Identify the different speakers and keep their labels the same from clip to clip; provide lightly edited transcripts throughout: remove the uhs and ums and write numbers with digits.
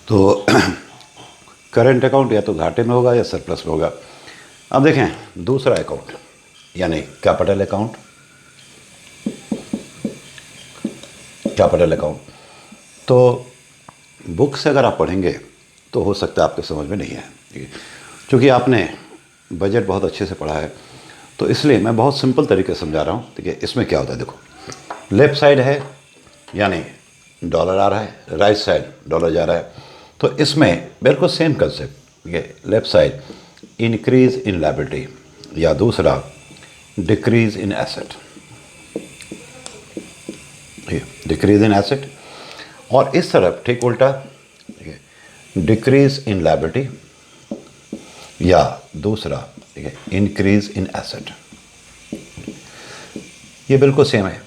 Speaker 1: तो current account या तो घाटे में होगा या सरप्लस में होगा। अब देखें दूसरा अकाउंट यानी कैपिटल अकाउंट। कैपिटल अकाउंट तो बुक से अगर आप पढ़ेंगे तो हो सकता है आपके समझ में नहीं है, क्योंकि आपने बजट बहुत अच्छे से पढ़ा है, तो इसलिए मैं बहुत सिंपल तरीके से समझा रहा हूँ। ठीक है, इसमें क्या होता है, देखो लेफ्ट साइड है यानी डॉलर आ रहा है, राइट साइड डॉलर जा रहा है, तो इसमें बिल्कुल सेम कंसेप्ट। ठीक है, left side increase in liability या दूसरा decrease in asset, decrease in asset, और इस तरफ ठीक उल्टा, ठीक है, डिक्रीज इन लायबिलिटी या दूसरा, ठीक है, इंक्रीज इन एसेट। ये बिल्कुल सेम है।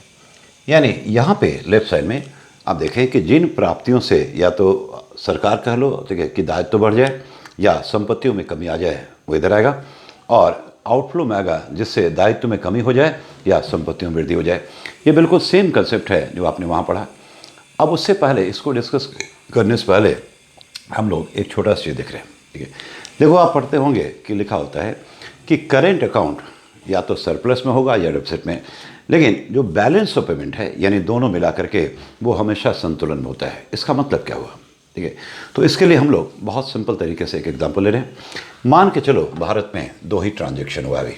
Speaker 1: यानी यहाँ पे लेफ्ट साइड में आप देखें कि जिन प्राप्तियों से या तो सरकार कह लो, ठीक है, कि दायित्व बढ़ जाए या संपत्तियों में कमी आ जाए, वो इधर आएगा, और आउटफ्लो में आएगा जिससे दायित्व में कमी हो जाए या संपत्तियों में वृद्धि हो जाए। ये बिल्कुल सेम कंसेप्ट है जो आपने वहाँ पढ़ा। अब उससे पहले, इसको डिस्कस करने से पहले हम लोग एक छोटा सा चीज़ देख रहे हैं। ठीक है, देखो आप पढ़ते होंगे कि लिखा होता है कि करेंट अकाउंट या तो सरप्लस में होगा या डेफिसिट में, लेकिन जो बैलेंस ऑफ पेमेंट है यानी दोनों मिला करके वो हमेशा संतुलन में होता है। इसका मतलब क्या हुआ? ठीक है, तो इसके लिए हम लोग बहुत सिंपल तरीके से एक एग्जांपल ले रहे हैं। मान के चलो भारत में 2 ही ट्रांजैक्शन हुआ, अभी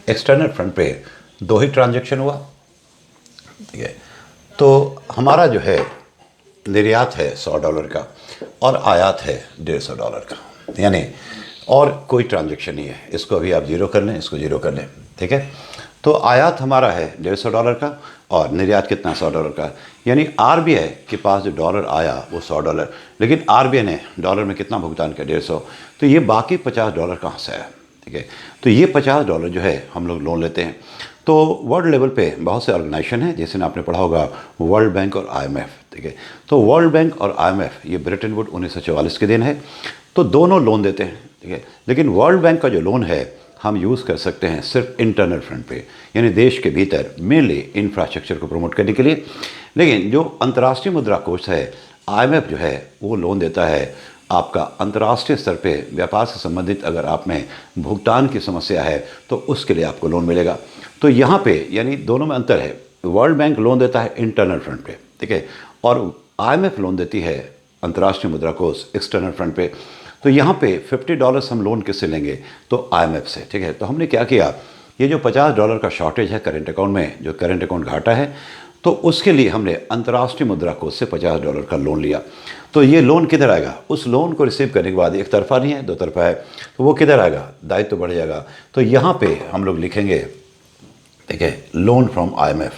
Speaker 1: एक्सटर्नल फ्रंट पे 2 ही ट्रांजैक्शन हुआ। ठीक है, तो हमारा जो है निर्यात है $100 का और आयात है $150 का, यानी और कोई ट्रांजैक्शन नहीं है। इसको अभी आप जीरो कर लें, इसको जीरो कर लें। ठीक है, तो आयात हमारा है $150 का और निर्यात कितना, $100 का। यानी आरबीआई के पास जो डॉलर आया वो $100, लेकिन आरबीआई ने डॉलर में कितना भुगतान किया, 150। तो ये बाकी $50 कहाँ से आया? ठीक है, तो ये $50 जो है हम लोग लोन लेते हैं। तो वर्ल्ड लेवल पे बहुत से ऑर्गेनाइजेशन हैं, जैसे आपने पढ़ा होगा वर्ल्ड बैंक और IMF। ठीक है, तो वर्ल्ड बैंक और IMF ये ब्रेटन वुड 1944 के दिन है, तो दोनों लोन देते हैं। ठीक है, लेकिन वर्ल्ड बैंक का जो लोन है हम यूज़ कर सकते हैं सिर्फ इंटरनल फ्रंट पे, यानी देश के भीतर मेनली इंफ्रास्ट्रक्चर को प्रमोट करने के लिए। लेकिन जो अंतर्राष्ट्रीय मुद्रा कोष है, IMF जो है, वो लोन देता है आपका अंतर्राष्ट्रीय स्तर पे व्यापार से संबंधित अगर आप में भुगतान की समस्या है तो उसके लिए आपको लोन मिलेगा। तो यहाँ पे यानी दोनों में अंतर है। वर्ल्ड बैंक लोन देता है इंटरनल फ्रंट पे, ठीक है, और IMF लोन देती है अंतर्राष्ट्रीय मुद्रा कोष एक्सटर्नल फ्रंट पे। तो यहाँ पे $50 हम लोन किससे लेंगे, तो IMF से। ठीक है, तो हमने क्या किया, ये जो $50 का शॉर्टेज है करेंट अकाउंट में, जो करेंट अकाउंट घाटा है, तो उसके लिए हमने अंतर्राष्ट्रीय मुद्रा कोष से $50 का लोन लिया। तो ये लोन किधर आएगा, उस लोन को रिसीव करने के बाद एक तरफा नहीं है, 2 तरफा है, तो वो किधर आएगा, दायित्व बढ़ जाएगा। तो यहाँ पे हम लोग लिखेंगे, ठीक है, लोन फ्रॉम IMF।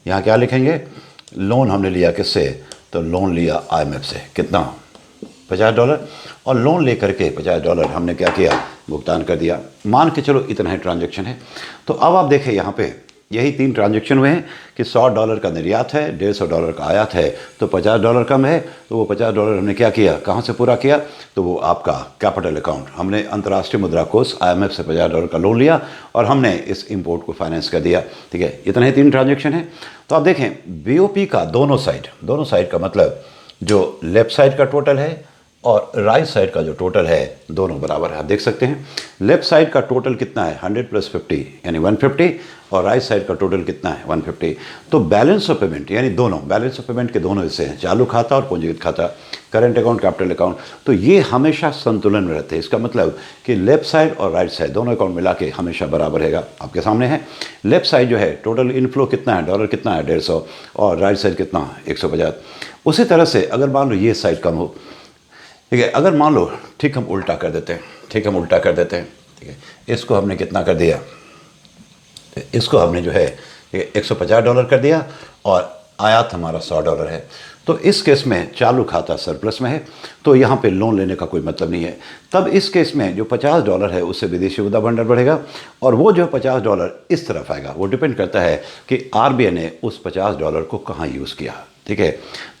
Speaker 1: यहाँ क्या लिखेंगे, लोन हमने लिया किससे, तो लोन लिया IMF से, कितना, $50, और लोन लेकर के $50 हमने क्या किया, भुगतान कर दिया। मान के चलो इतना ही ट्रांजैक्शन है। तो अब आप देखें यहाँ पे यही 3 ट्रांजैक्शन हुए हैं कि $100 का निर्यात है, $150 का आयात है, तो $50 कम है। तो वो $50 हमने क्या किया, कहाँ से पूरा किया, तो वो आपका कैपिटल अकाउंट, हमने अंतर्राष्ट्रीय मुद्रा कोष IMF से $50 का लोन लिया और हमने इस इंपोर्ट को फाइनेंस कर दिया। ठीक है, इतना ही 3 ट्रांजैक्शन है। तो आप देखें BOP का दोनों साइड का मतलब जो लेफ्ट साइड का टोटल है और राइट साइड का जो टोटल है दोनों बराबर है। आप देख सकते हैं लेफ्ट साइड का टोटल कितना है, 100 + 50 यानी 150, और राइट साइड का टोटल कितना है, 150। तो बैलेंस ऑफ पेमेंट यानी दोनों, बैलेंस ऑफ पेमेंट के दोनों हिस्से हैं, चालू खाता और पूंजीगत खाता, करंट अकाउंट, कैपिटल अकाउंट, तो ये हमेशा संतुलन में रहते हैं। इसका मतलब कि लेफ्ट साइड और राइट साइड दोनों अकाउंट मिला के हमेशा बराबर रहेगा। आपके सामने है लेफ्ट साइड जो है टोटल इनफ्लो कितना है, डॉलर कितना है, 150, और राइट साइड कितना, 150। उसी तरह से अगर मान लो ये साइड कम हो, ठीक है, अगर मान लो ठीक हम उल्टा कर देते हैं, ठीक है, इसको हमने कितना कर दिया, इसको हमने जो है $150 कर दिया और आयात हमारा $100 है। तो इस केस में चालू खाता सरप्लस में है, तो यहाँ पे लोन लेने का कोई मतलब नहीं है। तब इस केस में जो $50 है उससे विदेशी मुद्रा भंडार बढ़ेगा, और वो जो $50 इस तरफ आएगा वो डिपेंड करता है कि आरबीआई ने उस $50 को कहाँ यूज़ किया। ठीक है,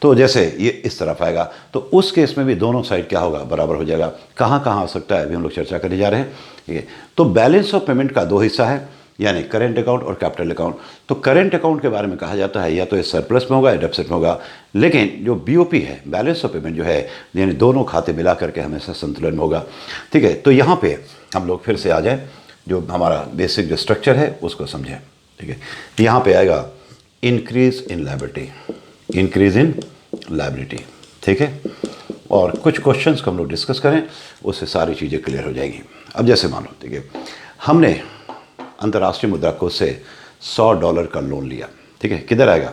Speaker 1: तो जैसे ये इस तरफ आएगा तो उस केस में भी दोनों साइड क्या होगा, बराबर हो जाएगा। कहाँ कहाँ आ सकता है अभी हम लोग चर्चा करने जा रहे हैं। ठीक है, तो बैलेंस ऑफ पेमेंट का 2 हिस्सा है, यानी करेंट अकाउंट और कैपिटल अकाउंट। तो करेंट अकाउंट के बारे में कहा जाता है या तो ये सरप्लस में होगा या डेफिसिट में होगा, लेकिन जो बीओपी है, बैलेंस ऑफ पेमेंट जो है, यानी दोनों खाते मिला करके हमेशा संतुलन में होगा। ठीक है, तो यहाँ पे हम लोग फिर से आ जाए, जो हमारा बेसिक जो स्ट्रक्चर है उसको समझें। ठीक है, यहाँ पे आएगा increase in liability, increase in liability. ठीक है, और कुछ क्वेश्चंस को हम लोग डिस्कस करें, उससे सारी चीज़ें क्लियर हो जाएंगी। अब जैसे मान लो, ठीक है, हमने अंतर्राष्ट्रीय मुद्रा कोष से $100 का लोन लिया। ठीक है, किधर आएगा,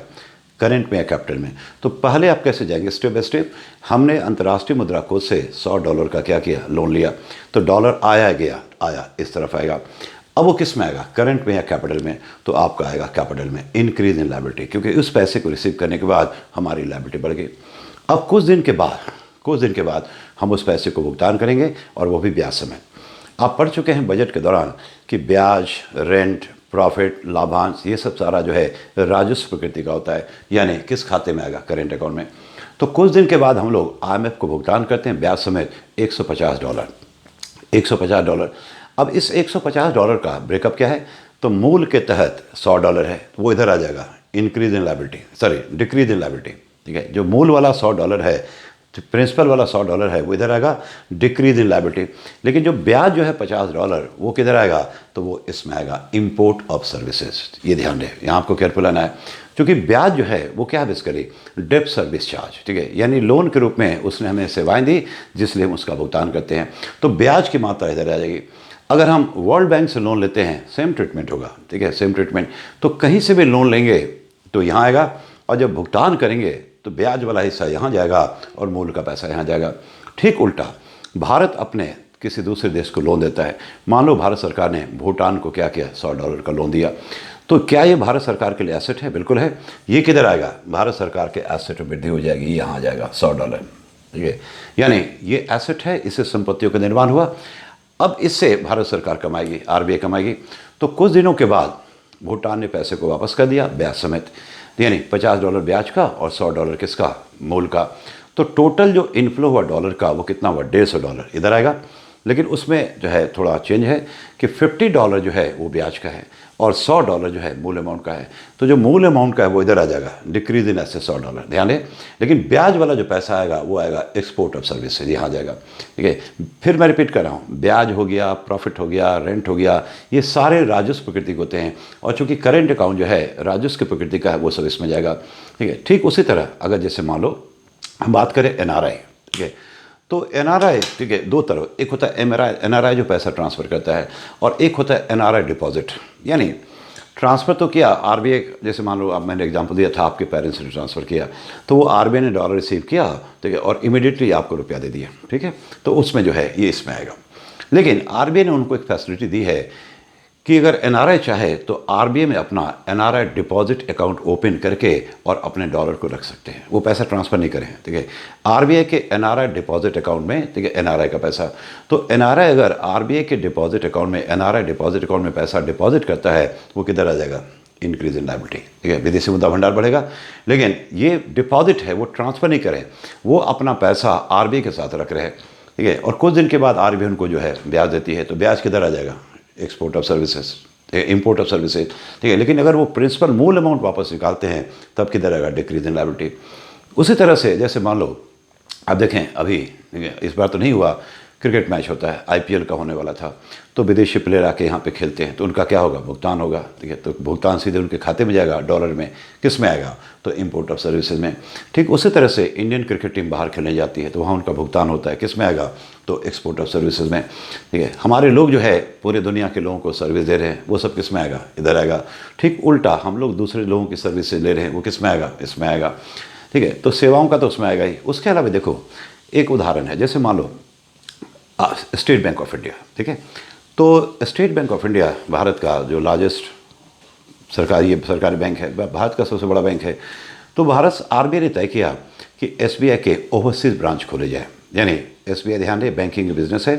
Speaker 1: करंट में या कैपिटल में। तो पहले आप कैसे जाएंगे, स्टेप बाय स्टेप। हमने अंतर्राष्ट्रीय मुद्रा कोष से $100 का क्या किया, लोन लिया। तो डॉलर आया गया, आया इस तरफ आएगा। अब वो किस में आएगा, करंट में या कैपिटल में। तो आपका आएगा कैपिटल में, इंक्रीज इन लायबिलिटी, क्योंकि उस पैसे को रिसीव करने के बाद हमारी लायबिलिटी बढ़ गई। अब कुछ दिन के बाद हम उस पैसे को भुगतान करेंगे, और वो भी ब्याज समेत। आप पढ़ चुके हैं बजट के दौरान कि ब्याज, रेंट, प्रॉफिट, लाभांश, ये सब सारा जो है राजस्व प्रकृति का होता है, यानी किस खाते में आएगा, करेंट अकाउंट में। तो कुछ दिन के बाद हम लोग IMF को भुगतान करते हैं ब्याज समेत $150। $150। अब इस $150 का ब्रेकअप क्या है, तो मूल के तहत $100 है, वो इधर आ जाएगा, increase in liability, sorry decrease in liability. ठीक है, जो मूल वाला $100 है, तो प्रिंसिपल वाला $100 है, वो इधर आएगा, डिक्रीज इन लायबिलिटी। लेकिन जो ब्याज जो है $50, वो किधर आएगा, तो वो इसमें आएगा, इंपोर्ट ऑफ सर्विसेज। ये ध्यान दें, यहाँ आपको केयरफुल आना है, क्योंकि ब्याज जो है वो क्या है, बेसिकली डेब्ट सर्विस चार्ज। ठीक है, यानी लोन के रूप में उसने हमें सेवाएं दी, जिसलिए हम उसका भुगतान करते हैं। तो ब्याज की मात्रा इधर आ जाएगी। अगर हम वर्ल्ड बैंक से लोन लेते हैं, सेम ट्रीटमेंट होगा। ठीक है, सेम ट्रीटमेंट। तो कहीं से भी लोन लेंगे तो यहाँ आएगा, और जब भुगतान करेंगे तो ब्याज वाला हिस्सा यहाँ जाएगा और मूल का पैसा यहाँ जाएगा। ठीक उल्टा, भारत अपने किसी दूसरे देश को लोन देता है। मान लो भारत सरकार ने भूटान को क्या किया, $100 का लोन दिया। तो क्या ये भारत सरकार के लिए एसेट है? बिल्कुल है। ये किधर आएगा, भारत सरकार के एसेट में वृद्धि हो जाएगी, यहाँ आ जाएगा $100। ठीक है, यानी ये एसेट है, इससे संपत्तियों का निर्माण हुआ। अब इससे भारत सरकार कमाएगी, RBI कमाएगी। तो कुछ दिनों के बाद भूटान ने पैसे को वापस कर दिया ब्याज समेत, यानी $50 ब्याज का और $100 किसका, मूल का। तो टोटल जो इनफ्लो हुआ डॉलर का, वो कितना हुआ, $150 इधर आएगा। लेकिन उसमें जो है थोड़ा चेंज है कि $50 जो है वो ब्याज का है, और $100 जो है मूल अमाउंट का है। तो जो मूल अमाउंट का है वो इधर आ जाएगा, डिक्रीज इन एसेट $100, ध्यान दें। लेकिन ब्याज वाला जो पैसा आएगा वो आएगा एक्सपोर्ट ऑफ सर्विसेज, यहाँ आ जाएगा। ठीक है, फिर मैं रिपीट कर रहा हूँ, ब्याज हो गया, प्रॉफिट हो गया, रेंट हो गया, ये सारे राजस्व प्रकृति के होते हैं। और चूंकि करेंट अकाउंट जो है राजस्व की प्रकृति का है, वो सब इसमें जाएगा। ठीक है, ठीक उसी तरह अगर जैसे मान लो हम बात करें NRI। ठीक है, तो NRI, ठीक है, दो तरह, एक होता है NRI जो पैसा ट्रांसफ़र करता है, और एक होता है NRI डिपॉजिट। यानी ट्रांसफ़र तो किया RBI, जैसे मान लो अब मैंने एग्जांपल दिया था, आपके पेरेंट्स ने ट्रांसफ़र किया, तो वो RBI ने डॉलर रिसीव किया, ठीक है, और इमीडिएटली आपको रुपया दे दिया। ठीक है, तो उसमें जो है ये इसमें आएगा। लेकिन RBI ने उनको एक फैसिलिटी दी है कि अगर NRI चाहे तो RBI में अपना NRI डिपॉजिट अकाउंट ओपन करके और अपने डॉलर को रख सकते हैं, वो पैसा ट्रांसफ़र नहीं करें। ठीक है, RBI के NRI डिपॉजिट अकाउंट में, ठीक है, NRI का पैसा, तो NRI अगर RBI के डिपॉजिट अकाउंट में, NRI डिपॉजिट अकाउंट में पैसा डिपॉजिट करता है, वो किधर आ जाएगा, इंक्रीज इन लायबिलिटी। ठीक है, विदेशी मुद्रा भंडार बढ़ेगा। लेकिन ये डिपॉजिट है वो ट्रांसफ़र नहीं करें, वो अपना पैसा RBI के साथ रख रहे हैं। ठीक है, और कुछ दिन के बाद RBI उनको जो है ब्याज देती है, तो ब्याज किधर आ जाएगा, export of services, import of services. ठीक है, लेकिन अगर वो प्रिंसिपल मूल अमाउंट वापस निकालते हैं, तब किधर आएगा, डिक्रीज इन लायबिलिटी। उसी तरह से जैसे मान लो आप देखें, अभी इस बार तो नहीं हुआ, क्रिकेट मैच होता है, IPL का होने वाला था, तो विदेशी प्लेयर आके यहाँ पे खेलते हैं, तो उनका क्या होगा, भुगतान होगा। ठीक है, तो भुगतान सीधे उनके खाते में जाएगा, डॉलर में, किस में आएगा, तो इंपोर्ट ऑफ सर्विसेज में। ठीक उसी तरह से इंडियन क्रिकेट टीम बाहर खेलने जाती है, तो वहाँ उनका भुगतान होता है, किस में आएगा, तो एक्सपोर्ट ऑफ सर्विसेज में। ठीक है, हमारे लोग जो है पूरे दुनिया के लोगों को सर्विस दे रहे हैं, वो सब किस में आएगा, इधर आएगा। ठीक उल्टा, हम लोग दूसरे लोगों की सर्विसेज ले रहे हैं, वो किस में आएगा, इसमें आएगा। ठीक है, तो सेवाओं का तो उसमें आएगा ही। उसके अलावा देखो, एक उदाहरण है, जैसे मान लो स्टेट बैंक ऑफ इंडिया। ठीक है, तो state bank of India Bharat का जो लार्जेस्ट सरकारी बैंक है, भारत का सबसे बड़ा बैंक है। तो भारत RBI ने तय किया कि SBI के ओवरसीज ब्रांच खोले जाए, यानी SBI, ध्यान दें, बैंकिंग बिजनेस है,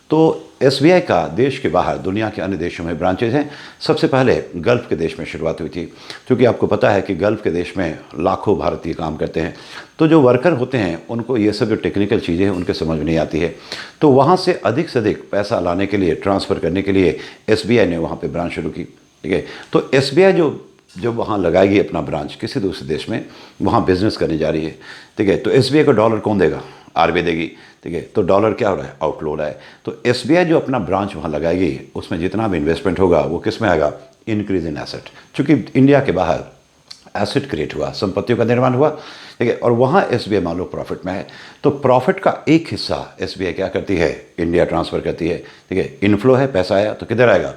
Speaker 1: तो SBI का देश के बाहर दुनिया के अन्य देशों में ब्रांचेज हैं। सबसे पहले गल्फ़ के देश में शुरुआत हुई थी, क्योंकि आपको पता है कि गल्फ़ के देश में लाखों भारतीय काम करते हैं, तो जो वर्कर होते हैं उनको ये सब जो टेक्निकल चीज़ें हैं उनके समझ में नहीं आती है। तो वहाँ से अधिक पैसा लाने के लिए, ट्रांसफ़र करने के लिए SBI ने वहाँ पर ब्रांच शुरू की। ठीक है। तो एसबीआई जो जब वहाँ लगाएगी अपना ब्रांच किसी दूसरे देश में, वहाँ बिजनेस करने जा रही है, ठीक है, तो एसबीआई को डॉलर कौन देगा? आरबीआई देगी, ठीक है। तो डॉलर क्या हो रहा है? आउटफ्लो हो रहा है। तो एसबीआई जो अपना ब्रांच वहाँ लगाएगी, उसमें जितना भी इन्वेस्टमेंट होगा वो किस में आएगा? Increase in asset. चूंकि इंडिया के बाहर एसेट क्रिएट हुआ, संपत्तियों का निर्माण हुआ, ठीक है, और वहाँ एसबीआई मान लो प्रॉफिट में है, तो प्रॉफिट का एक हिस्सा एसबीआई क्या करती है? इंडिया ट्रांसफ़र करती है, ठीक है। इनफ्लो है, पैसा आया तो किधर आएगा?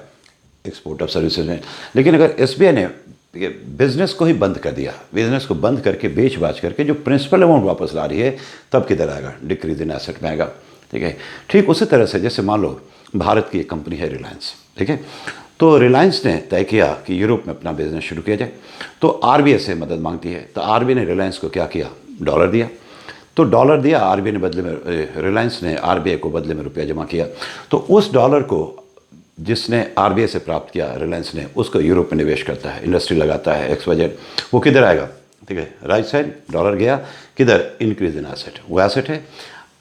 Speaker 1: एक्सपोर्ट ऑफ सर्विसेज में। लेकिन अगर एसबीआई ने बिजनेस को ही बंद कर दिया, बिजनेस को बंद करके बेच बाच करके जो प्रिंसिपल अमाउंट वापस ला रही है, तब किधर आएगा? डिक्रीज इन एसेट में आएगा, ठीक है। ठीक उसी तरह से जैसे मान लो भारत की एक कंपनी है रिलायंस, ठीक है, तो रिलायंस ने तय किया कि यूरोप में अपना बिजनेस शुरू किया जाए, तो आरबीआई से मदद मांगती है, तो आरबीआई ने रिलायंस को क्या किया? डॉलर दिया। तो डॉलर दिया आरबीआई ने बदले में, रिलायंस ने आरबीआई को बदले में रुपया जमा किया। तो उस डॉलर को जिसने आरबीआई से प्राप्त किया रिलायंस ने, उसको यूरोप में निवेश करता है, इंडस्ट्री लगाता है, XYZ, वो किधर आएगा? ठीक है, राइट साइड डॉलर गया किधर? इंक्रीज इन एसेट, वो एसेट है।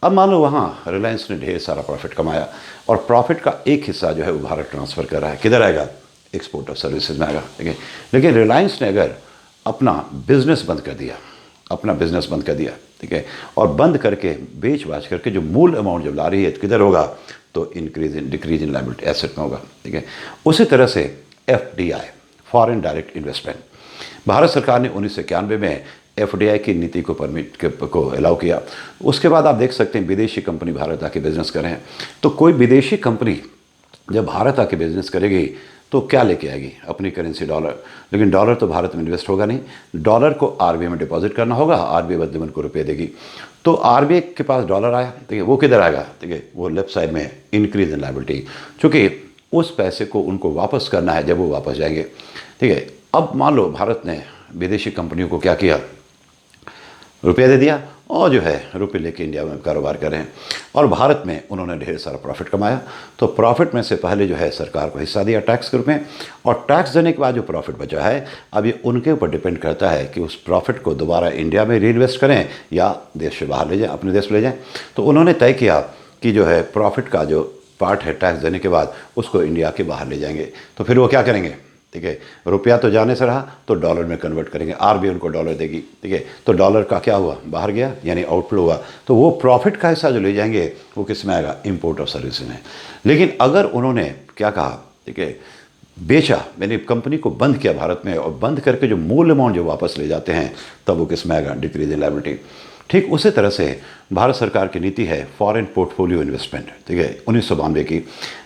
Speaker 1: अब मान लो वहाँ रिलायंस ने ढेर सारा प्रॉफिट कमाया और प्रॉफिट का एक हिस्सा जो है वो भारत ट्रांसफ़र कर रहा है, किधर आएगा? एक्सपोर्ट ऑफ सर्विसेज में आएगा, ठीक है। लेकिन रिलायंस ने अगर अपना बिजनेस बंद कर दिया, अपना बिजनेस बंद कर दिया, ठीक है, और बंद करके बेच बाच करके जो मूल अमाउंट जब ला रही है तो किधर होगा? तो डिक्रीज इन लायबिलिटी एसेट में होगा, ठीक है। उसी तरह से FDI, foreign direct investment, Bharat सरकार ने 1991 में FDI की नीति को को अलाउ किया। उसके बाद आप देख सकते हैं विदेशी कंपनी भारत आके बिजनेस कर रहे हैं। तो कोई विदेशी कंपनी जब भारत आके बिजनेस करेगी तो क्या लेके आएगी? अपनी करेंसी डॉलर। लेकिन डॉलर तो भारत में इन्वेस्ट होगा नहीं, डॉलर को आरबीआई में डिपॉजिट करना होगा, आरबीआई बदले में उनको रुपये देगी। तो आरबीआई के पास डॉलर आया, ठीक है, वो किधर आएगा? ठीक है, वो लेफ्ट साइड में इंक्रीज इन लायबिलिटी, चूँकि उस पैसे को उनको वापस करना है जब वो वापस जाएंगे, ठीक है। अब मान लो भारत ने विदेशी कंपनियों को क्या किया? रुपया दे दिया और जो है रुपये लेके इंडिया में कारोबार कर रहे हैं, और भारत में उन्होंने ढेर सारा प्रॉफिट कमाया। तो प्रॉफिट में से पहले जो है सरकार को हिस्सा दिया टैक्स के रूप में, और टैक्स देने के बाद जो प्रॉफिट बचा है अब ये उनके ऊपर डिपेंड करता है कि उस प्रॉफिट को दोबारा इंडिया में रीइन्वेस्ट करें या देश से बाहर ले जाएं, अपने देश में ले जाएं। तो उन्होंने तय किया कि जो है प्रॉफिट का जो पार्ट है टैक्स देने के बाद उसको इंडिया के बाहर ले जाएंगे। तो फिर वो क्या करेंगे? ठीक है, रुपया तो जाने से रहा तो डॉलर में कन्वर्ट करेंगे, आरबीआई उनको डॉलर देगी, ठीक है। तो डॉलर का क्या हुआ? बाहर गया, यानी आउटफ्लो हुआ। तो वो प्रॉफिट का हिस्सा जो ले जाएंगे वो किस में आएगा? इंपोर्ट ऑफ सर्विस में। लेकिन अगर उन्होंने क्या कहा, ठीक है, बेचा, यानी कंपनी को बंद किया भारत में, और बंद करके जो मूल अमाउंट जो वापस ले जाते हैं, तब वो किस में आएगा? Decrease in liability. ठीक उसी तरह से भारत सरकार की नीति है फॉरेन पोर्टफोलियो इन्वेस्टमेंट, ठीक है, 1992 की,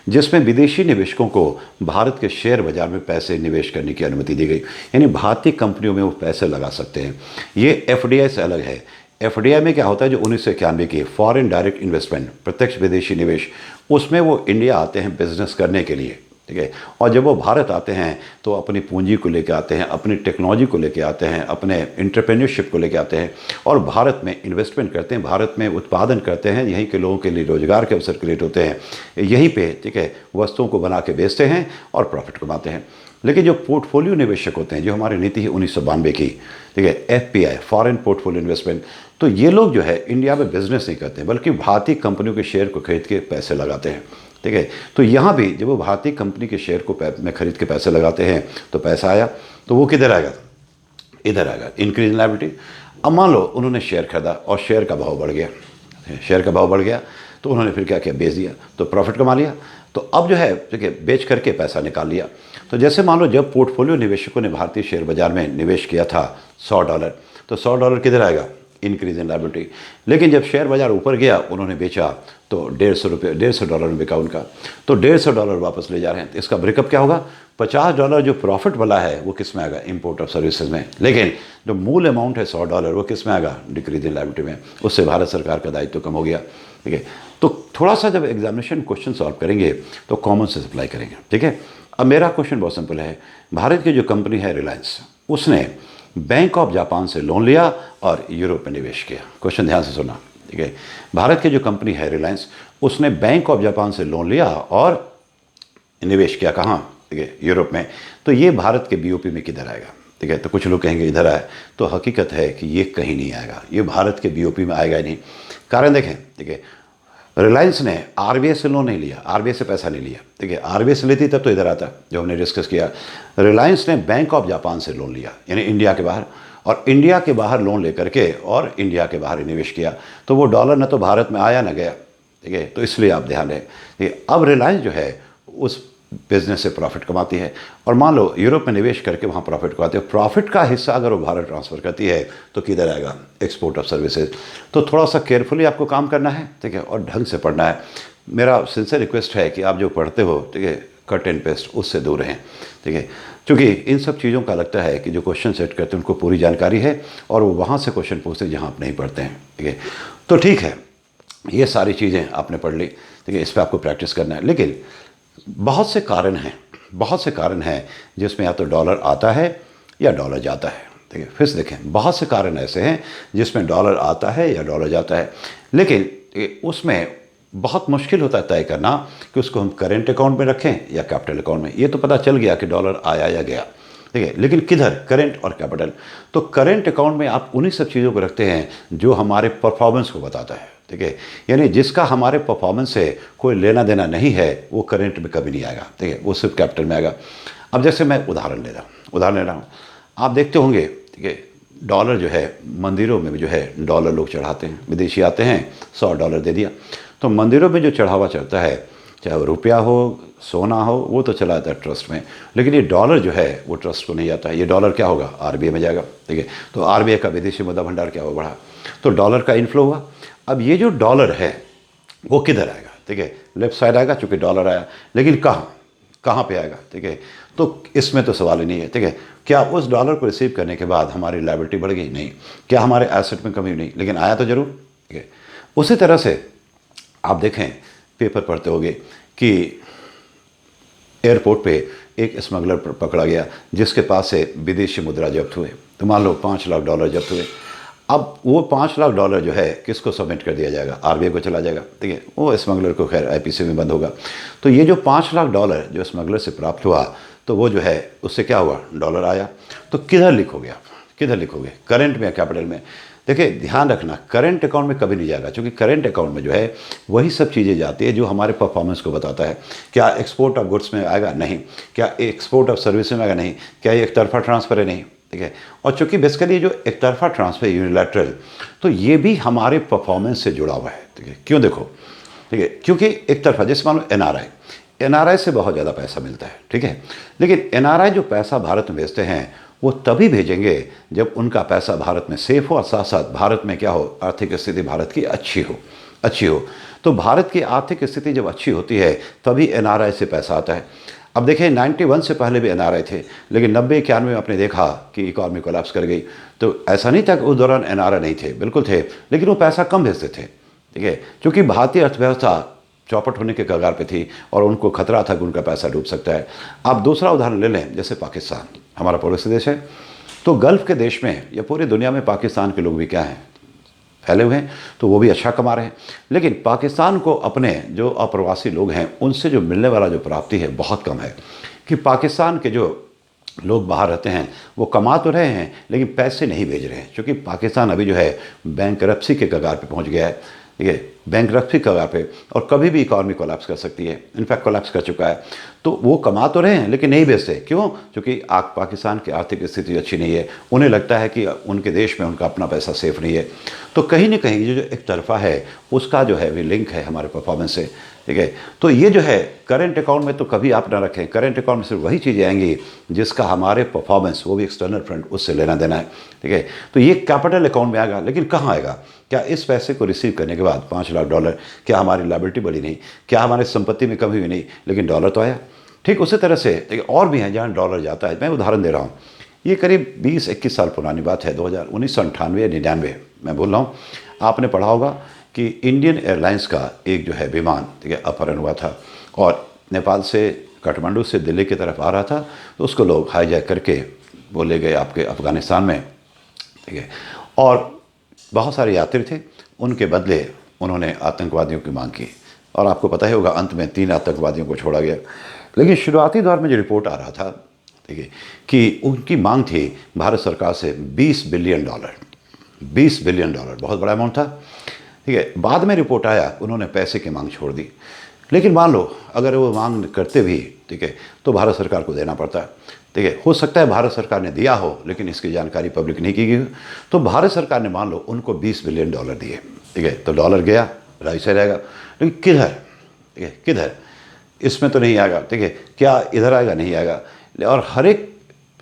Speaker 1: जिसमें विदेशी निवेशकों को भारत के शेयर बाजार में पैसे निवेश करने की अनुमति दी गई, यानी भारतीय कंपनियों में वो पैसे लगा सकते हैं। ये FDI से अलग है। FDI में क्या होता है? जो 1991 की फॉरेन डायरेक्ट इन्वेस्टमेंट, प्रत्यक्ष विदेशी निवेश, उसमें वो इंडिया आते हैं बिजनेस करने के लिए, ठीक है, और जब वो भारत आते हैं तो अपनी पूंजी को लेकर आते हैं, अपनी टेक्नोलॉजी को लेकर आते हैं, अपने एंटरप्रेन्योरशिप को लेकर आते हैं, और भारत में इन्वेस्टमेंट करते हैं, भारत में उत्पादन करते हैं, यहीं के लोगों के लिए रोजगार के अवसर क्रिएट होते हैं, यहीं पे, ठीक है, वस्तुओं को बना के बेचते हैं और प्रॉफिट कमाते हैं। लेकिन जो पोर्टफोलियो निवेशक होते हैं, जो हमारी नीति है 1992 की, ठीक है, FPI, फॉरेन पोर्टफोलियो इन्वेस्टमेंट, तो ये लोग जो है इंडिया में बिजनेस नहीं करते बल्कि भारतीय कंपनियों के शेयर को खरीद के पैसे लगाते हैं, ठीक है। तो यहाँ भी जब वो भारतीय कंपनी के शेयर को में खरीद के पैसे लगाते हैं तो पैसा आया, तो वो किधर आएगा? इधर आएगा, इंक्रीज इन लायबिलिटी। अब मान लो उन्होंने शेयर खरीदा और शेयर का भाव बढ़ गया, शेयर का भाव बढ़ गया, तो उन्होंने फिर क्या किया? बेच दिया, तो प्रॉफिट कमा लिया। तो अब जो है, ठीक है, बेच करके पैसा निकाल लिया। तो जैसे मान लो जब पोर्टफोलियो निवेशकों ने भारतीय शेयर बाजार में निवेश किया था $100, तो $100 किधर आएगा? Increase in liability. लेकिन जब शेयर बाजार ऊपर गया, उन्होंने बेचा तो $150 में बिका उनका, तो $150 वापस ले जा रहे हैं। तो इसका ब्रेकअप क्या होगा? $50 जो प्रॉफिट वाला है वो किस में आएगा? इंपोर्ट ऑफ सर्विसेज में। लेकिन जो मूल अमाउंट है $100 वो किस में आएगा? डिक्रीज इन लायबिलिटी में। उससे भारत सरकार का दायित्व कम हो गया, ठीक है। तो थोड़ा सा जब एग्जामिनेशन क्वेश्चन सॉल्व करेंगे तो कॉमन सेंस अप्लाई करेंगे, ठीक है। अब मेरा क्वेश्चन बहुत सिंपल है। भारत की जो कंपनी है रिलायंस, उसने बैंक ऑफ जापान से लोन लिया और यूरोप में निवेश किया। क्वेश्चन ध्यान से सुना, ठीक है। भारत की जो कंपनी है रिलायंस, उसने बैंक ऑफ जापान से लोन लिया और निवेश किया कहाँ? ठीक है, यूरोप में। तो ये भारत के BOP में किधर आएगा? ठीक है, तो कुछ लोग कहेंगे इधर आए, तो हकीकत है कि ये कहीं नहीं आएगा, ये भारत के BOP में आएगा ही नहीं। कारण देखें, ठीक है, रिलायंस ने आरबीआई से लोन नहीं लिया, आरबीआई से पैसा नहीं लिया। देखिए आरबीआई से लेती तब तो इधर आता, जो हमने डिस्कस किया। रिलायंस ने बैंक ऑफ जापान से लोन लिया, यानी इंडिया के बाहर, और इंडिया के बाहर लोन लेकर के और इंडिया के बाहर निवेश किया। तो वो डॉलर न तो भारत में आया न गया, ठीक है। तो इसलिए आप ध्यान दें, अब रिलायंस जो है उस बिजनेस से प्रॉफिट कमाती है, और मान लो यूरोप में निवेश करके वहाँ प्रॉफिट कमाती है। प्रॉफिट का हिस्सा अगर वो भारत ट्रांसफ़र करती है तो किधर आएगा? Export of services. तो थोड़ा सा केयरफुली आपको काम करना है, ठीक है, और ढंग से पढ़ना है। मेरा सिंसियर रिक्वेस्ट है कि आप जो पढ़ते हो, ठीक है, कट एंड पेस्ट उससे दूर रहें, ठीक है। क्योंकि इन सब चीज़ों का लगता है कि जो क्वेश्चन सेट करते हैं उनको पूरी जानकारी है और वो वहाँ से क्वेश्चन पूछते हैं जहाँ आप नहीं पढ़ते हैं, ठीक है। तो ठीक है, ये सारी चीज़ें आपने पढ़ ली, ठीक है, इस पर आपको प्रैक्टिस करना है। लेकिन बहुत से कारण हैं जिसमें या तो डॉलर आता है या डॉलर जाता है, ठीक है। फिर से देखें, बहुत से कारण ऐसे हैं जिसमें डॉलर आता है या डॉलर जाता है, लेकिन उसमें बहुत मुश्किल होता है तय करना कि उसको हम करेंट अकाउंट में रखें या कैपिटल अकाउंट में। ये तो पता चल गया कि डॉलर आया या गया, ठीक है, लेकिन किधर? करेंट और कैपिटल। तो करेंट अकाउंट में आप उन्हीं सब चीज़ों को रखते हैं जो हमारे परफॉर्मेंस को बताता है, ठीक है, यानी जिसका हमारे परफॉर्मेंस से कोई लेना देना नहीं है वो करेंट में कभी नहीं आएगा, ठीक है, वो सिर्फ कैपिटल में आएगा। अब जैसे मैं उदाहरण ले रहा हूँ, आप देखते होंगे, ठीक है, डॉलर जो है मंदिरों में जो है डॉलर लोग चढ़ाते हैं, विदेशी आते हैं, $100 दे दिया। तो मंदिरों में जो चढ़ावा चढ़ता है, चाहे वो रुपया हो, सोना हो, वो तो चला जाता है ट्रस्ट में, लेकिन ये डॉलर जो है वो ट्रस्ट को नहीं जाता है। ये डॉलर क्या होगा? आरबीआई में जाएगा, ठीक है। तो आरबीआई का विदेशी मुद्रा भंडार क्या हो? बढ़ा। तो डॉलर का इनफ्लो हुआ। अब ये जो डॉलर है वो किधर आएगा? ठीक है, लेफ्ट साइड आएगा चूँकि डॉलर आया, लेकिन कहाँ पे आएगा? ठीक है, तो इसमें तो सवाल ही नहीं है, ठीक है। क्या उस डॉलर को रिसीव करने के बाद हमारी लायबिलिटी बढ़ गई? नहीं। क्या हमारे एसेट में कमी? नहीं, लेकिन आया तो जरूर, ठीक है। उसी तरह से आप देखें, पेपर पढ़ते होंगे कि एयरपोर्ट पे एक स्मगलर पकड़ा गया जिसके पास से विदेशी मुद्रा जब्त हुए। तो मान लो $5 लाख जब्त हुए। अब वो $5 लाख जो है किसको सबमिट कर दिया जाएगा? आरबीआई को चला जाएगा, ठीक है। वो स्मगलर को खैर आईपीसी में बंद होगा। तो ये जो $5 लाख जो स्मगलर से प्राप्त हुआ, तो वो जो है उससे क्या हुआ? डॉलर आया। तो किधर लिखोगे आप? किधर लिखोगे? करेंट में या कैपिटल में? देखिए ध्यान रखना, करेंट अकाउंट में कभी नहीं जाएगा, क्योंकि करेंट अकाउंट में जो है वही सब चीज़ें जाती है जो हमारे परफॉर्मेंस को बताता है। क्या एक्सपोर्ट ऑफ गुड्स में आएगा? नहीं। क्या एक्सपोर्ट ऑफ सर्विस में आएगा? नहीं। क्या ये एक तरफा ट्रांसफ़र है? नहीं, ठीक है। और चूंकि बेसिकली जो एक तरफा ट्रांसफ़र यूनिलैटरल, तो ये भी हमारे परफॉर्मेंस से जुड़ा हुआ है, ठीक है। क्यों? देखो, ठीक है, क्योंकि एक तरफा, जैसे मान लो एनआरआई से बहुत ज़्यादा पैसा मिलता है, ठीक है, लेकिन एनआरआई जो पैसा भारत में भेजते हैं वो तभी भेजेंगे जब उनका पैसा भारत में सेफ हो और साथ साथ भारत में क्या हो? आर्थिक स्थिति भारत की अच्छी हो। तो भारत की आर्थिक स्थिति जब अच्छी होती है तभी एनआरआई से पैसा आता है। अब देखिए 91 से पहले भी एनआरआई थे, लेकिन 90-91 में आपने देखा कि इकॉनमी कोलैप्स कर गई। तो ऐसा नहीं था कि उस दौरान एनआरआई नहीं थे, बिल्कुल थे, लेकिन वो पैसा कम भेजते थे, ठीक है, क्योंकि भारतीय अर्थव्यवस्था चौपट होने के कगार पे थी और उनको खतरा था कि उनका पैसा डूब सकता है। आप दूसरा उदाहरण ले लें, जैसे पाकिस्तान हमारा पड़ोसी देश है, तो गल्फ़ के देश में या पूरी दुनिया में पाकिस्तान के लोग भी क्या हैं? फैले हुए हैं, तो वो भी अच्छा कमा रहे हैं। लेकिन पाकिस्तान को अपने जो अप्रवासी लोग हैं उनसे जो मिलने वाला जो प्राप्ति है बहुत कम है, कि पाकिस्तान के जो लोग बाहर रहते हैं वो कमा तो रहे हैं लेकिन पैसे नहीं भेज रहे हैं, क्योंकि पाकिस्तान अभी जो है बैंकरप्सी के कगार पे पहुंच गया है, ठीक है, बैंकरप्सी के कगार पे, और कभी भी इकॉनमी कोलैप्स कर सकती है, इनफैक्ट कोलैप्स कर चुका है। तो वो कमा तो रहे हैं लेकिन नहीं बेचते। क्यों? क्योंकि पाकिस्तान की आर्थिक स्थिति अच्छी नहीं है, उन्हें लगता है कि उनके देश में उनका अपना पैसा सेफ नहीं है। तो कहीं ना कहीं जो एक तरफा है उसका जो है भी लिंक है हमारे परफॉर्मेंस से, ठीक है। तो ये जो है करेंट अकाउंट में तो कभी आप ना रखें। करेंट अकाउंट में सिर्फ वही चीज़ें आएंगी जिसका हमारे परफॉर्मेंस, वो भी एक्सटर्नल फ्रंट, उससे लेना देना है, ठीक है। तो ये कैपिटल अकाउंट में आएगा, लेकिन कहाँ आएगा? क्या इस पैसे को रिसीव करने के बाद $5 लाख, क्या हमारी लायबिलिटी बढ़ी नहीं? क्या हमारी संपत्ति में कमी हुई नहीं? लेकिन डॉलर तो आया। ठीक उसी तरह से और भी हैं जहाँ डॉलर जाता है। मैं उदाहरण दे रहा हूँ, ये करीब 20-21 साल पुरानी बात है, 1998 या 99 मैं बोल रहा हूँ। आपने पढ़ा होगा कि इंडियन एयरलाइंस का एक जो है विमान, ठीक है, अपहरण हुआ था और नेपाल से, काठमांडू से दिल्ली की तरफ आ रहा था, तो उसको लोग हाईजैक करके वो ले गए आपके अफ़गानिस्तान में, ठीक है। और बहुत सारे यात्री थे, उनके बदले उन्होंने आतंकवादियों की मांग की और आपको पता ही होगा अंत में 3 आतंकवादियों को छोड़ा गया। लेकिन शुरुआती दौर में जो रिपोर्ट आ रहा था, ठीक है, कि उनकी मांग थी भारत सरकार से $20 बिलियन। $20 बिलियन बहुत बड़ा अमाउंट था। ठीक है। बाद में रिपोर्ट आया उन्होंने पैसे की मांग छोड़ दी, लेकिन मान लो अगर वो मांग करते भी, ठीक है, तो भारत सरकार को देना पड़ता है। ठीक है, हो सकता है भारत सरकार ने दिया हो लेकिन इसकी जानकारी पब्लिक नहीं की गई, तो भारत सरकार ने मान लो उनको $20 बिलियन दिए। ठीक है, तो डॉलर गया, राइट से रहेगा, लेकिन किधर? ठीक है, किधर? इसमें तो नहीं आएगा। ठीक है, क्या इधर आएगा? नहीं आएगा। और हर एक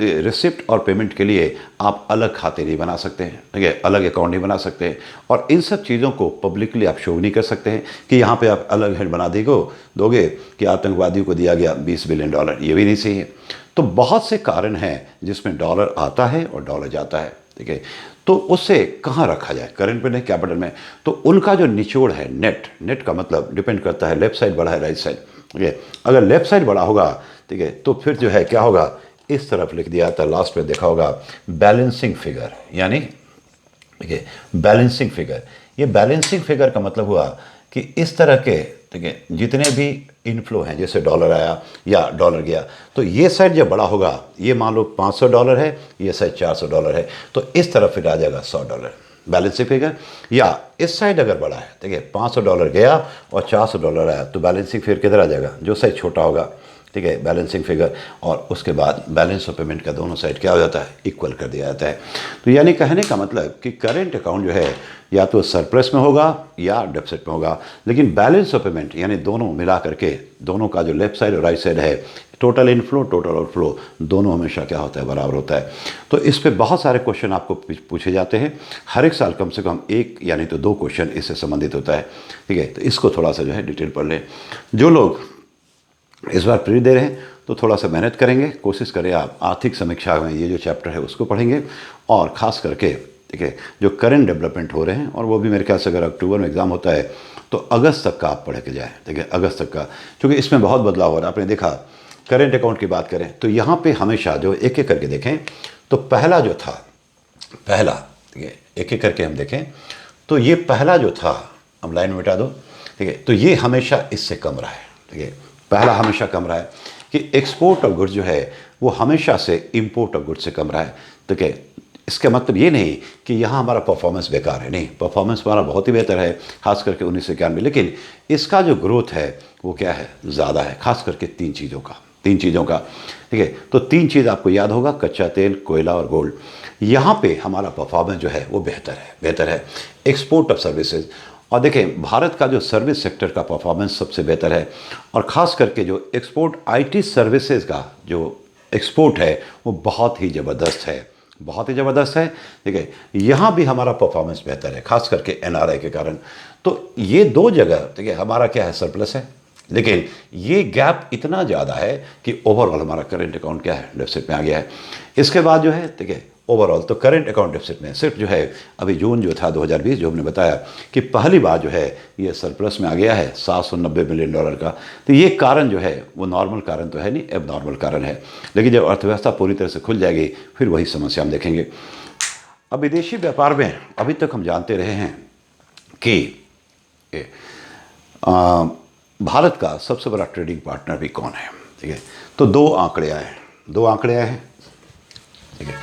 Speaker 1: रिसिप्ट और पेमेंट के लिए आप अलग खाते नहीं बना सकते हैं, ठीक है, अलग अकाउंट नहीं बना सकते हैं, और इन सब चीज़ों को पब्लिकली आप शो नहीं कर सकते हैं कि यहाँ पे आप अलग हेड बना दोगे कि आतंकवादियों को दिया गया $20 बिलियन, ये भी नहीं सही है। तो बहुत से कारण हैं जिसमें डॉलर आता है और डॉलर जाता है। ठीक है, तो उससे कहाँ रखा जाए, करेंट में, कैपिटल में? तो उनका जो निचोड़ है, नेट का मतलब डिपेंड करता है लेफ्ट साइड बड़ा है राइट साइड। ठीक है, अगर लेफ्ट साइड बड़ा होगा, ठीक है, तो फिर जो है क्या होगा, इस तरफ लिख दिया था, लास्ट में देखा होगा बैलेंसिंग फिगर, यानी ठीक है बैलेंसिंग फिगर। ये बैलेंसिंग फिगर का मतलब हुआ कि इस तरह के, ठीक है, जितने भी इनफ्लो हैं, जैसे डॉलर आया या डॉलर गया, तो ये साइड जब बड़ा होगा, ये मान लो $500 है, ये साइड $400 है, तो इस तरफ फिर आ जाएगा $100 बैलेंसिंग फिगर। या इस साइड अगर बड़ा है, ठीक है, $500 गया और $400 आया, तो बैलेंसिंग फिगर किधर आ जाएगा? जो साइड छोटा होगा, ठीक है, बैलेंसिंग फिगर, और उसके बाद बैलेंस ऑफ पेमेंट का दोनों साइड क्या हो जाता है? इक्वल कर दिया जाता है। तो यानी कहने का मतलब कि करेंट अकाउंट जो है या तो सरप्लस में होगा या डेफिसिट में होगा, लेकिन बैलेंस ऑफ पेमेंट यानी दोनों मिला करके, दोनों का जो लेफ्ट साइड और राइट साइड है, टोटल इनफ्लो टोटल आउटफ्लो, दोनों हमेशा क्या होता है? बराबर होता है। तो इस पर बहुत सारे क्वेश्चन आपको पूछे जाते हैं, हर एक साल कम से कम एक यानी तो 2 क्वेश्चन इससे संबंधित होता है। ठीक है, तो इसको थोड़ा सा जो है डिटेल पढ़ लें। जो लोग इस बार प्री दे रहे हैं तो थोड़ा सा मेहनत करेंगे, कोशिश करें आप आर्थिक समीक्षा में ये जो चैप्टर है उसको पढ़ेंगे, और ख़ास करके, ठीक है, जो करंट डेवलपमेंट हो रहे हैं, और वो भी मेरे ख्याल से अगर अक्टूबर में एग्ज़ाम होता है तो अगस्त तक का आप पढ़ के जाएँ। ठीक है, अगस्त तक का, क्योंकि इसमें बहुत बदलाव हो रहा है। आपने देखा करेंट अकाउंट की बात करें तो यहाँ पे हमेशा जो एक एक करके देखें, तो पहला जो था, पहला, ठीक है, एक एक करके हम देखें तो ये पहला जो था, हम लाइन में मिटा दो, ठीक है, तो ये हमेशा इससे कम रहा है। ठीक है, पहला हमेशा कम रहा है कि एक्सपोर्ट ऑफ गुड्स जो है वो हमेशा से इंपोर्ट ऑफ गुड्स से कम रहा है। ठीक है, इसका मतलब ये नहीं कि यहाँ हमारा परफॉर्मेंस बेकार है, नहीं, परफॉर्मेंस हमारा बहुत ही बेहतर है, खास करके 1991 में, लेकिन इसका जो ग्रोथ है वो क्या है? ज़्यादा है, खास करके 3 चीज़ों का। ठीक है, तो 3 चीज़ आपको याद होगा, कच्चा तेल, कोयला और गोल्ड। यहाँ पे हमारा परफॉर्मेंस जो है वो बेहतर है। एक्सपोर्ट ऑफ सर्विसेज, और देखें भारत का जो सर्विस सेक्टर का परफॉर्मेंस सबसे बेहतर है, और ख़ास करके जो एक्सपोर्ट आईटी सर्विसेज का जो एक्सपोर्ट है वो बहुत ही ज़बरदस्त है। ठीक है, यहाँ भी हमारा परफॉर्मेंस बेहतर है, खास करके एनआरआई के कारण। तो ये 2 जगह, ठीक है, हमारा क्या है? सरप्लस है, लेकिन ये गैप इतना ज़्यादा है कि ओवरऑल हमारा करेंट अकाउंट क्या है? डेफिसिट में आ गया है। इसके बाद जो है, ठीक है, ओवरऑल तो करेंट अकाउंट डेफिसिट में सिर्फ जो है अभी जून जो था 2020, जो हमने बताया कि पहली बार जो है ये सरप्लस में आ गया है $790 बिलियन का। तो ये कारण जो है वो नॉर्मल कारण तो है नहीं, एब नॉर्मल कारण है, लेकिन जब अर्थव्यवस्था पूरी तरह से खुल जाएगी फिर वही समस्या हम देखेंगे। अब विदेशी व्यापार में अभी तक हम जानते रहे हैं कि भारत का सबसे बड़ा ट्रेडिंग पार्टनर भी कौन है। ठीक है, तो 2 आंकड़े आए हैं। ठीक है,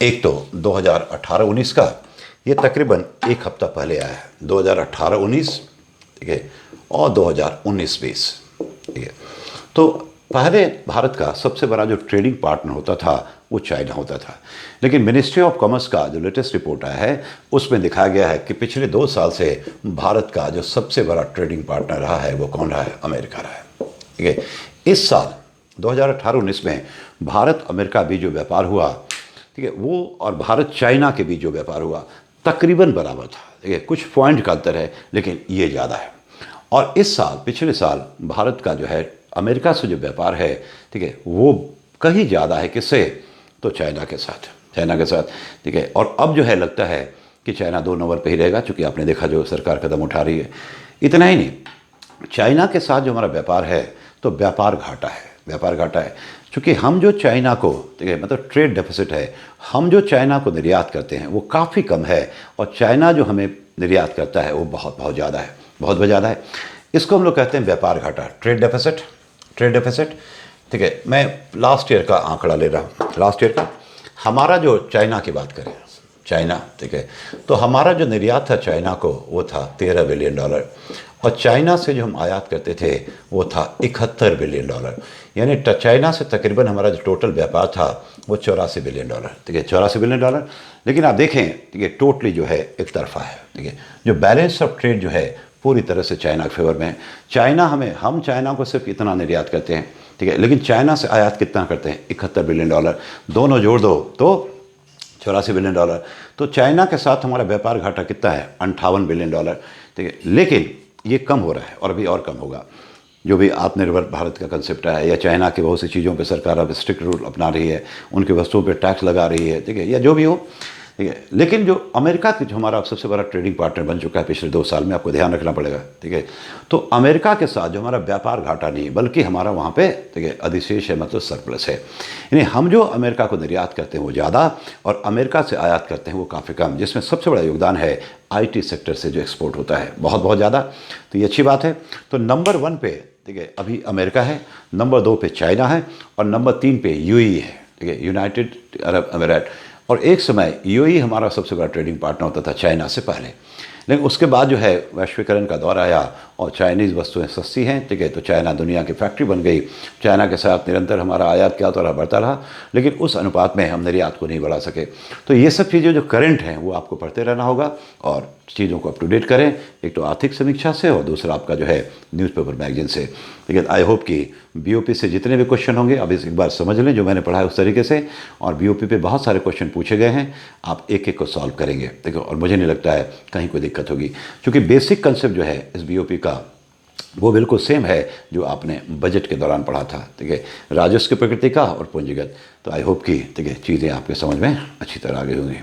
Speaker 1: एक तो 2018-19 का, ये तकरीबन 1 हफ्ता पहले आया है, 2018-19, ठीक है, और 2019-20। ठीक है, तो पहले भारत का सबसे बड़ा जो ट्रेडिंग पार्टनर होता था वो चाइना होता था, लेकिन मिनिस्ट्री ऑफ कॉमर्स का जो लेटेस्ट रिपोर्ट आया है उसमें दिखाया गया है कि पिछले 2 साल से भारत का जो सबसे बड़ा ट्रेडिंग पार्टनर रहा है वो कौन रहा है? अमेरिका रहा है। ठीक है, इस साल 2018-19 में भारत अमेरिका बीच जो व्यापार हुआ, ठीक है, वो और भारत चाइना के बीच जो व्यापार हुआ तकरीबन बराबर था। ठीक है, कुछ पॉइंट का अंतर है, लेकिन ये ज़्यादा है। और इस साल, पिछले साल भारत का जो है अमेरिका से जो व्यापार है, ठीक है, वो कहीं ज़्यादा है। किससे? तो चाइना के साथ। ठीक है, और अब जो है लगता है कि चाइना 2 नंबर पे ही रहेगा, चूँकि आपने देखा जो सरकार कदम उठा रही है। इतना ही नहीं, चाइना के साथ जो हमारा व्यापार है तो व्यापार घाटा है, चूँकि हम जो चाइना को, ठीक है, मतलब ट्रेड डेफिसिट है, हम जो चाइना को निर्यात करते हैं वो काफ़ी कम है, और चाइना जो हमें निर्यात करता है वो बहुत ज़्यादा है। इसको हम लोग कहते हैं व्यापार घाटा, ट्रेड डेफिसिट। ठीक है, मैं लास्ट ईयर का आंकड़ा ले रहा हूँ। लास्ट ईयर का हमारा जो चाइना की बात करें, चाइना, ठीक है। तो हमारा जो निर्यात था चाइना को वो था $13 बिलियन, और चाइना से जो हम आयात करते थे वो था $71 बिलियन। यानी चाइना से तकरीबन हमारा जो टोटल व्यापार था वो $84 बिलियन, ठीक है, $84 बिलियन। लेकिन आप देखें, ठीक है, टोटली जो है एक तरफा है, ठीक है। जो बैलेंस ऑफ ट्रेड जो है पूरी तरह से चाइना के फेवर में है। चाइना हम चाइना को सिर्फ इतना निर्यात करते हैं, ठीक है, लेकिन चाइना से आयात कितना करते हैं? $71 बिलियन। दोनों जोड़ दो तो $84 बिलियन। तो चाइना के साथ हमारा व्यापार घाटा कितना है? $58 बिलियन, ठीक है। लेकिन ये कम हो रहा है और अभी और कम होगा। जो भी आत्मनिर्भर भारत का कंसेप्ट है, या चाइना की बहुत सी चीज़ों पे सरकार अब स्ट्रिक्ट रूल अपना रही है, उनकी वस्तुओं पे टैक्स लगा रही है, ठीक है, या जो भी हो, ठीक है। लेकिन जो अमेरिका की जो हमारा सबसे बड़ा ट्रेडिंग पार्टनर बन चुका है पिछले 2 साल में, आपको ध्यान रखना पड़ेगा, ठीक है। तो अमेरिका के साथ जो हमारा व्यापार घाटा नहीं बल्कि हमारा वहाँ पे, ठीक है, अधिशेष है, मतलब सरप्लस है। यानी हम जो अमेरिका को निर्यात करते हैं वो ज़्यादा और अमेरिका से आयात करते हैं वो काफ़ी कम, जिसमें सबसे बड़ा योगदान है IT सेक्टर से जो एक्सपोर्ट होता है, बहुत बहुत ज़्यादा। तो ये अच्छी बात है। तो नंबर 1 पे, ठीक है, अभी अमेरिका है, नंबर 2 पे चाइना है, और नंबर 3 पे UAE है, ठीक है, यूनाइटेड अरब अमीरात। और एक समय UAE हमारा सबसे बड़ा ट्रेडिंग पार्टनर होता था चाइना से पहले, लेकिन उसके बाद जो है वैश्वीकरण का दौर आया और चाइनीज़ वस्तुएं सस्ती हैं, ठीक है, तो चाइना दुनिया की फैक्ट्री बन गई। चाइना के साथ निरंतर हमारा आयात क्या तो बढ़ता रहा, लेकिन उस अनुपात में हम निर्यात को नहीं बढ़ा सके। तो ये सब चीज़ें जो करंट हैं वो आपको पढ़ते रहना होगा और चीज़ों को अप टू डेट करें, एक तो आर्थिक समीक्षा से और दूसरा आपका जो है न्यूज़पेपर मैगजीन से, ठीक है। आई होप कि BOP से जितने भी क्वेश्चन होंगे अब इस एक बार समझ लें जो मैंने पढ़ा है उस तरीके से, और BOP पे बहुत सारे क्वेश्चन पूछे गए हैं, आप एक एक को सॉल्व करेंगे, ठीक है। और मुझे नहीं लगता है कहीं कोई दिक्कत होगी, क्योंकि बेसिक कंसेप्ट जो है इस BOP का वो बिल्कुल सेम है जो आपने बजट के दौरान पढ़ा था, ठीक है, राजस्व की प्रकृति का और पूंजीगत। तो आई होप कि, ठीक है, चीज़ें आपके समझ में अच्छी तरह आ गई होंगी।